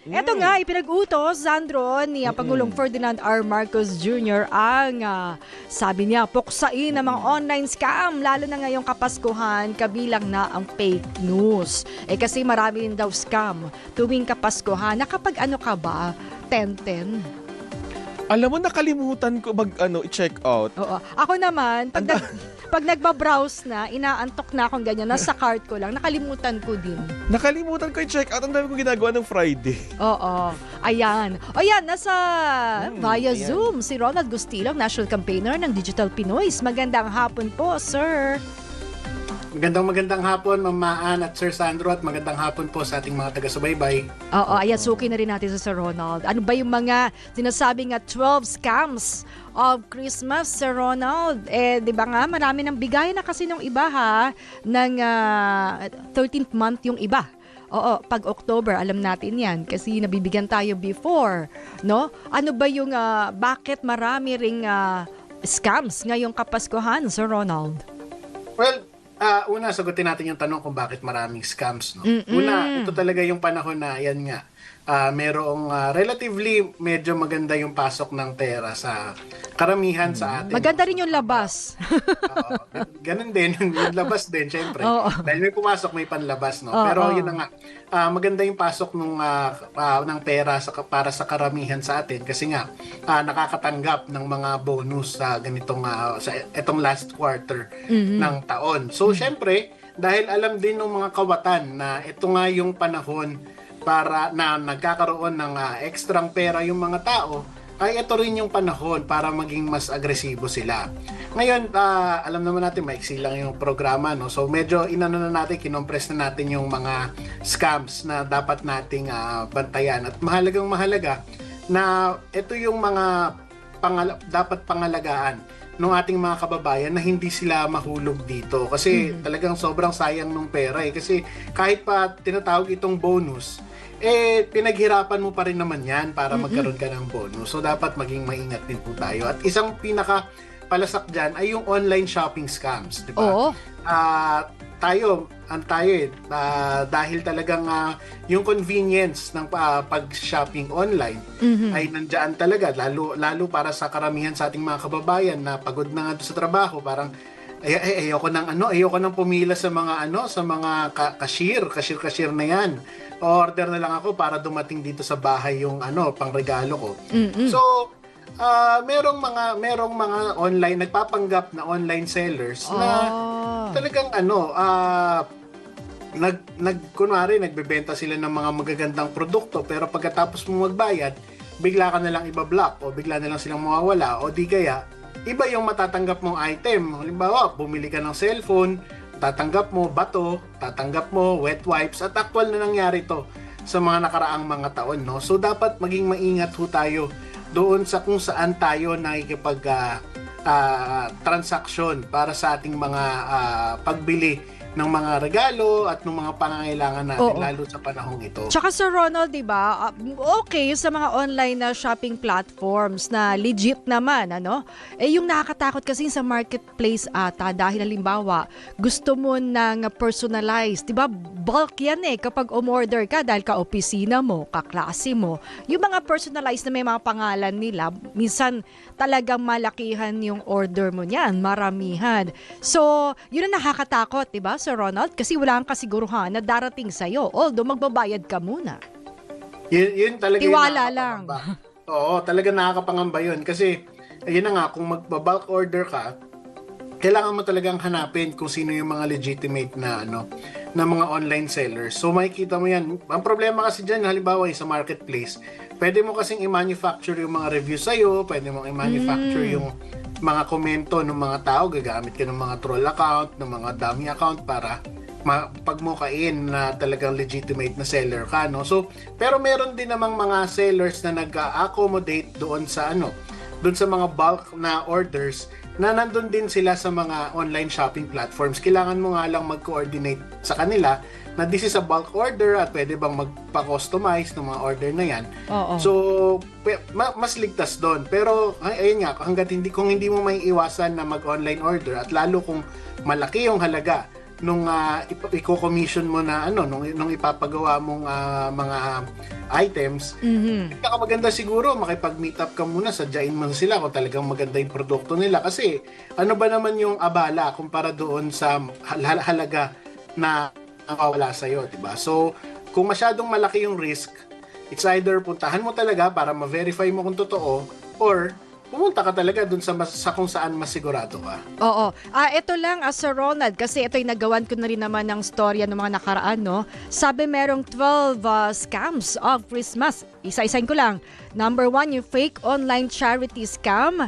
Eto nga, ipinag-utos, Sandro, ni Pangulong Ferdinand R. Marcos Jr. ang, sabi niya, puksain ang mga online scam, lalo na ngayong Kapaskuhan, kabilang na ang fake news. Kasi marami rin daw scam tuwing Kapaskuhan, na kapag ano ka ba, 10-10. Alam mo, nakalimutan ko i-check out. Oo. Ako naman, pag nagbabrowse na, inaantok na akong ganyan, nasa cart ko lang, nakalimutan ko din. Nakalimutan ko i-check out. Ang dami kong ginagawa ng Friday. Oo. Ayan. O yan, nasa via ayan. Zoom, si Ronald Gustilong, National Campaigner ng Digital Pinoys. Magandang hapon po, sir. Magandang hapon, Ma'am Maan at Sir Sandro, at magandang hapon po sa ating mga taga-subaybay. Oo, ayan, suki na rin natin sa Sir Ronald. Ano ba yung mga sinasabing 12 scams of Christmas, Sir Ronald? Di ba nga, marami nang bigay na kasi nung iba ng 13th month yung iba. Oo, pag October, alam natin yan kasi nabibigyan tayo before, no? Ano ba yung, bakit marami ring scams ngayong Kapaskuhan, Sir Ronald? Well, una, sagutin natin yung tanong kung bakit maraming scams. No? Una, ito talaga yung panahon na, yan nga, merong relatively medyo maganda yung pasok ng pera sa karamihan sa atin. Maganda rin yung labas. Ganun din, yung labas din, syempre. Oo. Dahil may pumasok, may panlabas. No? Oo. Pero yun na nga, maganda yung pasok ng pera para sa karamihan sa atin kasi nga, nakakatanggap ng mga bonus sa ganitong, sa itong last quarter ng taon. So, syempre, dahil alam din ng mga kawatan na ito nga yung panahon para na nagkakaroon ng ekstrang pera yung mga tao, ay ito rin yung panahon para maging mas agresibo sila. Ngayon, alam naman natin maiksi lang yung programa, no? So medyo kinompress na natin yung mga scams na dapat nating bantayan. At mahalaga na ito yung mga dapat pangalagaan ng ating mga kababayan na hindi sila mahulog dito. Kasi talagang sobrang sayang ng pera eh. Kasi kahit pa tinatawag itong bonus, pinaghirapan mo pa rin naman yan para magkaroon ka ng bonus. So, dapat maging maingat din po tayo. At isang pinaka-palasak dyan ay yung online shopping scams. Diba? Oo. Dahil talagang yung convenience ng pag-shopping online ay nandiyan talaga. Lalo para sa karamihan sa ating mga kababayan na pagod na nga sa trabaho, parang ayoko nang pumila sa mga cashier na yan. Order na lang ako para dumating dito sa bahay yung pangregalo ko. So, merong mga online nagpapanggap na online sellers na talagang kunwari nagbebenta sila ng mga magagandang produkto, pero pagkatapos mo magbayad, bigla ka na lang ibablock o bigla na lang silang mawawala, o di kaya iba yung matatanggap mong item. Halimbawa, bumili ka ng cellphone, tatanggap mo bato, tatanggap mo wet wipes, at actual na nangyari to sa mga nakaraang mga taon, no? So dapat maging maingat ho tayo doon sa kung saan tayo nakikipag transaction para sa ating mga pagbili ng mga regalo at ng mga pangangailangan natin. Oo. Lalo sa panahong ito. Tsaka Sir Ronald, di ba, okay sa mga online na shopping platforms na legit naman, yung nakakatakot kasi sa marketplace ata dahil halimbawa, gusto mo ng personalized, di ba, bulk yan kapag umorder ka dahil ka-opisina mo, kaklase mo, yung mga personalized na may mga pangalan nila, minsan talagang malakihan yung order mo niyan, maramihan. So, yun ang nakakatakot, di ba, Sir Ronald? Kasi wala kang kasiguruhan na darating sa'yo. Although, magbabayad ka muna. Yun talaga Tiwala yung lang. Oo, talaga nakakapangamba yun. Kasi, ayun na nga, kung magba-bulk order ka, kailangan mo talagang hanapin kung sino yung mga legitimate na mga online sellers. So makikita mo yan. Ang problema kasi dyan, halimbawa sa marketplace, pwede mo kasing i-manufacture yung mga reviews sa'yo, pwede mo i-manufacture yung mga komento ng mga tao, gagamit ka ng mga troll account, ng mga dummy account para pagmukain na talagang legitimate na seller ka, no? So, pero meron din namang mga sellers na nag-accommodate doon sa mga bulk na orders na nandun din sila sa mga online shopping platforms. Kailangan mo nga lang mag-coordinate sa kanila na this is a bulk order at pwede bang magpa-customize ng mga order na yan. Oo. So, mas ligtas doon. Pero, ayun nga, kung hindi mo may iwasan na mag-online order at lalo kung malaki yung halaga i-commission mo na nung ipapagawa mong mga items. Maganda siguro makipag-meet up ka muna, sadyain mo sila kung talagang maganda yung produkto nila, kasi ano ba naman yung abala kumpara doon sa halaga na nawawala sa'yo, diba? So kung masyadong malaki yung risk, it's either puntahan mo talaga para ma-verify mo kung totoo, or pumunta ka talaga dun sa kung saan mas sigurado ka. Oo. Ito lang, Sir Ronald, kasi ito'y nagawan ko na rin naman ng storya ng mga nakaraan, no? Sabi merong 12 scams of Christmas. Isa-isahin ko lang. Number 1, yung fake online charity scam,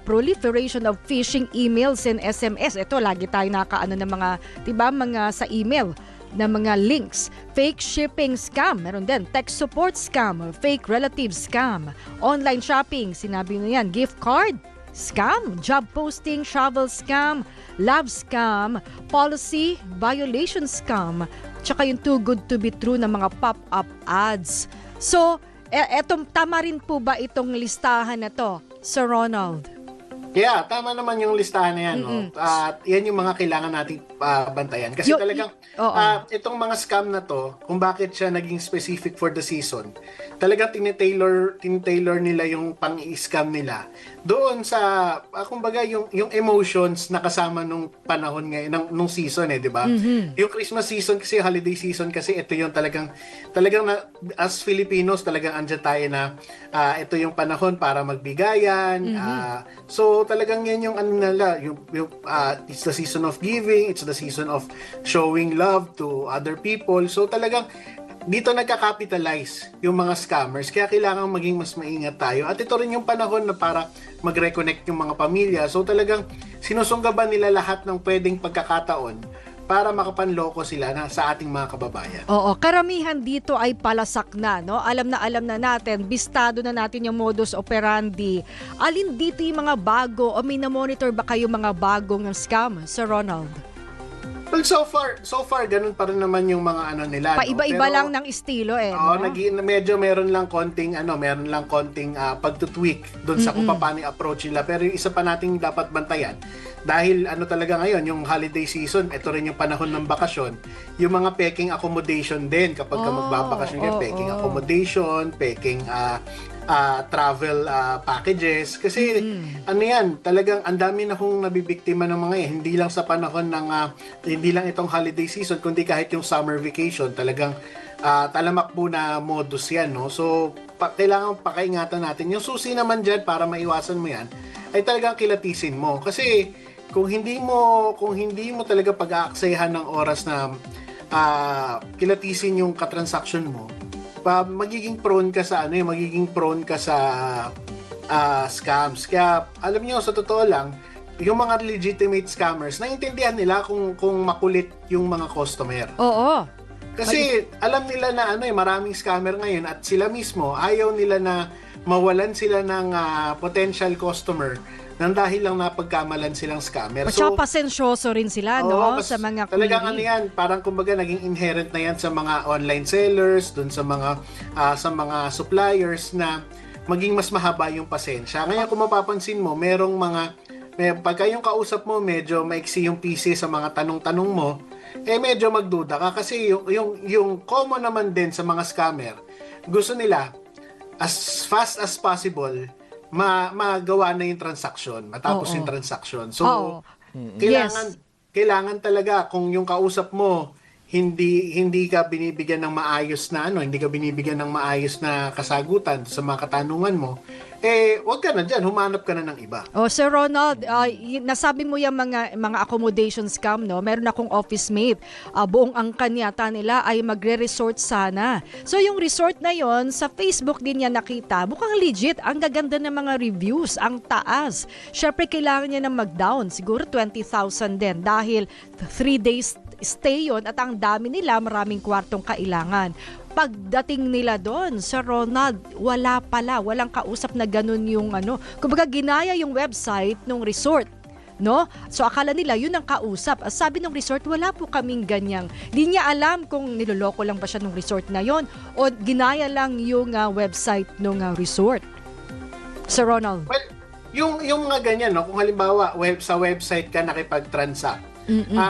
proliferation of phishing emails and SMS. Ito, lagi tayo nakaano ng mga, diba, mga sa email na mga links. Fake shipping scam, meron din. Tech support scam, fake relative scam. Online shopping, sinabi na yan. Gift card scam, job posting, travel scam, love scam, policy violation scam, tsaka yung too good to be true na mga pop-up ads. So, etong tama rin po ba itong listahan na to, Sir Ronald? Yeah, tama naman yung listahan na yan. No? At yan yung mga kailangan nating bantayan. Kasi talagang itong mga scam na to, kung bakit siya naging specific for the season, talagang tinitailor nila yung pang-i-scam nila doon sa, kumbaga, yung emotions na kasama nung panahon ngayon, nung season di ba? Yung Christmas season kasi, holiday season kasi, ito yung talagang na, as Filipinos, talagang andyan tayo na ito yung panahon para magbigayan. So, talagang yan yung nila, it's the season of giving, it's the season of showing love to other people. So, talagang dito nagka-capitalize yung mga scammers, kaya kailangan maging mas maingat tayo. At ito rin yung panahon na para mag-reconnect yung mga pamilya. So talagang sinusunggaban nila lahat ng pwedeng pagkakataon para makapanloko sila sa ating mga kababayan. Oo, karamihan dito ay palasak na, no? Alam na natin, bistado na natin yung modus operandi. Alin dito yung mga bago, o minamonitor ba kayo mga bagong scam, Sir Ronald? Well, so far ganun pa rin naman yung mga nila. Paiba-iba lang ng estilo Oo, no? medyo meron lang konting pagtutweak doon sa kung paano i-approach nila. Pero yung isa pa nating dapat bantayan, dahil talaga ngayon, yung holiday season, ito rin yung panahon ng bakasyon, yung mga peking accommodation din kapag ka magbabakasyon ka, peking accommodation, peking travel packages, kasi yan, talagang ang dami na kong nabibiktima ng mga hindi lang sa panahon ng hindi lang itong holiday season, kundi kahit yung summer vacation, talagang talamak po na modus yan, no? So kailangan pakaingatan natin. Yung susi naman dyan para maiwasan mo yan ay talagang kilatisin mo, kasi kung hindi mo talaga pag-aaksayahan ng oras na kilatisin yung katransaction mo, magiging prone ka sa scams. Kaya alam niyo, sa totoo lang, yung mga legitimate scammers, naiintindihan nila kung makulit yung mga customer. Oo. Kasi alam nila na maraming scammer ngayon, at sila mismo ayaw nila na mawalan sila ng potential customer nang dahil lang napagkamalan silang scammer. At saka pasensyoso rin sila, no? Sa mga query. Talagang yan, parang kumbaga naging inherent na yan sa mga online sellers, dun sa mga suppliers, na maging mas mahaba yung pasensya. Ngayon kung mapapansin mo, pagka yung kausap mo, medyo maiksi yung PC sa mga tanong-tanong mo, medyo magduda ka, kasi yung common naman din sa mga scammer, gusto nila as fast as possible magawa na yung transaction, matapos yung transaction. So, kailangan talaga, kung yung kausap mo hindi ka binibigyan ng maayos na kasagutan sa mga katanungan mo, wag ka na dyan, humanap ka na ng iba. Sir Ronald, nasabi mo yung mga accommodation scam, no? Meron akong office mate, buong angkan yata nila ay magre-resort sana. So yung resort na yon, sa Facebook din niya nakita, mukhang legit, ang gaganda ng mga reviews, ang taas. Syempre kailangan niya na mag-down, siguro 20,000 din, dahil 3 days stay yon, at ang dami nila, maraming kwartong kailangan. Pagdating nila doon, Sir Ronald, walang kausap na ganun yung kumbaga ginaya yung website ng resort, no? So akala nila yun ang kausap. Sabi ng resort, wala po kaming ganyang. Di niya alam kung niloloko lang ba siya ng resort na yon o ginaya lang yung website ng resort. Sir Ronald. Well, yung mga ganyan, no? Kung halimbawa sa website ka nakipag-transact,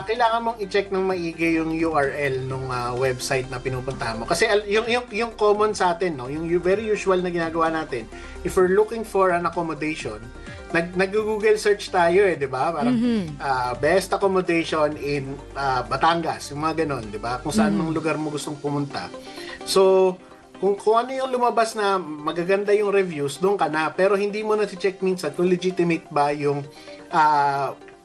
kailangan mong i-check ng maigi yung URL ng website na pinupuntahan mo. Kasi yung common sa atin, no, yung very usual na ginagawa natin, if we're looking for an accommodation, nag-Google search tayo di ba? Parang best accommodation in Batangas, yung mga ganon, di ba? Kung saan mang lugar mo gustong pumunta. So, kung ano yung lumabas na magaganda yung reviews, doon ka na. Pero hindi mo na check minsan kung legitimate ba yung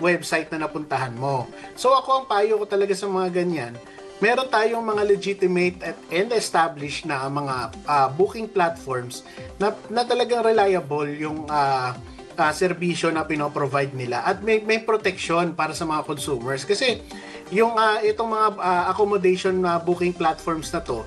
website na napuntahan mo. So ako ang payo ko talaga sa mga ganyan, meron tayong mga legitimate and established na mga booking platforms na talagang reliable yung serbisyo na pinoprovide nila at may protection para sa mga consumers. Kasi yung itong mga accommodation na booking platforms na to,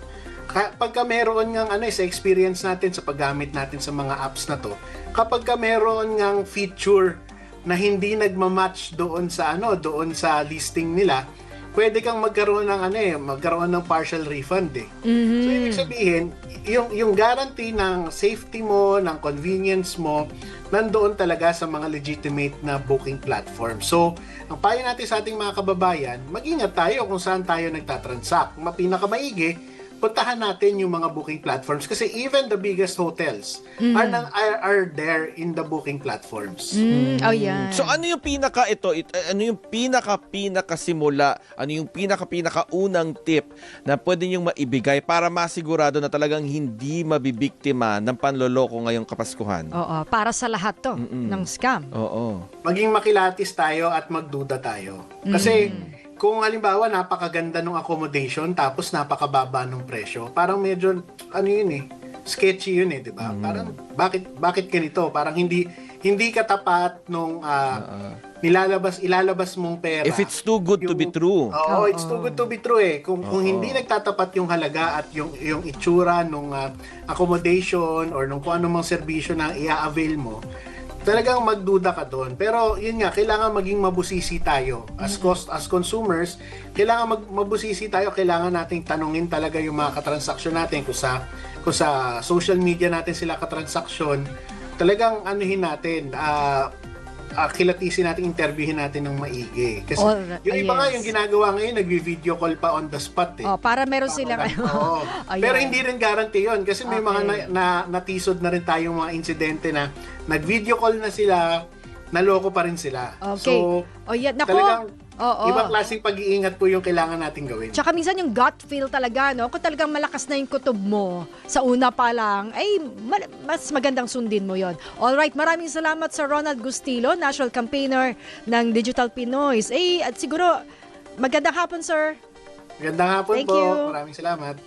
pagka meron ngang sa experience natin sa paggamit natin sa mga apps na to, kapag meron ngang feature na hindi nagma-match doon sa listing nila, pwede kang magkaroon ng partial refund So ibig sabihin, yung guarantee ng safety mo, ng convenience mo, nandoon talaga sa mga legitimate na booking platform. So, ang payo natin sa ating mga kababayan, mag-ingat tayo kung saan tayo nagtatransact. Pinakamaigi, puntahan natin yung mga booking platforms kasi even the biggest hotels are there in the booking platforms. Oh, yan. So ano yung ano yung pinaka-simula, ano yung pinaka-unang tip na pwede niyong maibigay para masigurado na talagang hindi mabibiktima ng panloloko ngayong Kapaskuhan? Oo, para sa lahat to ng scam. Oo. Maging makilatis tayo at magduda tayo. Kasi kung halimbawa napakaganda ng accommodation tapos napakababa ng presyo, parang medyo sketchy yun di ba? Parang bakit ganito? Parang hindi katapat nung ilalabas mong pera. If it's too good to be true. Oo, it's too good to be true Kung hindi nagtatapat yung halaga at yung itsura nung accommodation or nung kung anong serbisyo na i-avail mo, talagang magduda ka doon. Pero yun nga, kailangan maging mabusisi tayo. As consumers, kailangan mabusisi tayo. Kailangan nating tanungin talaga yung mga katransaksyon natin. Kung sa social media natin sila katransaksyon, talagang anuhin natin, kilatisin natin, interviewin natin ng maigi. Kasi yung iba nga yung ginagawa ngayon, nagvi-video call pa on the spot para meron silang Pero hindi rin guarantee yun kasi may mga natisod na rin tayong mga insidente na nag-video call na sila, naloko pa rin sila. Okay. So, talagang ibang klaseng pag-iingat po yung kailangan natin gawin. Tsaka minsan yung gut feel talaga, no? Kung talagang malakas na yung kutob mo sa una pa lang, ay mas magandang sundin mo yon. Alright, maraming salamat sa Ronald Gustilo, National Campaigner ng Digital Pinoys. At siguro, magandang hapon, sir. Magandang hapon Thank po. you. Maraming salamat.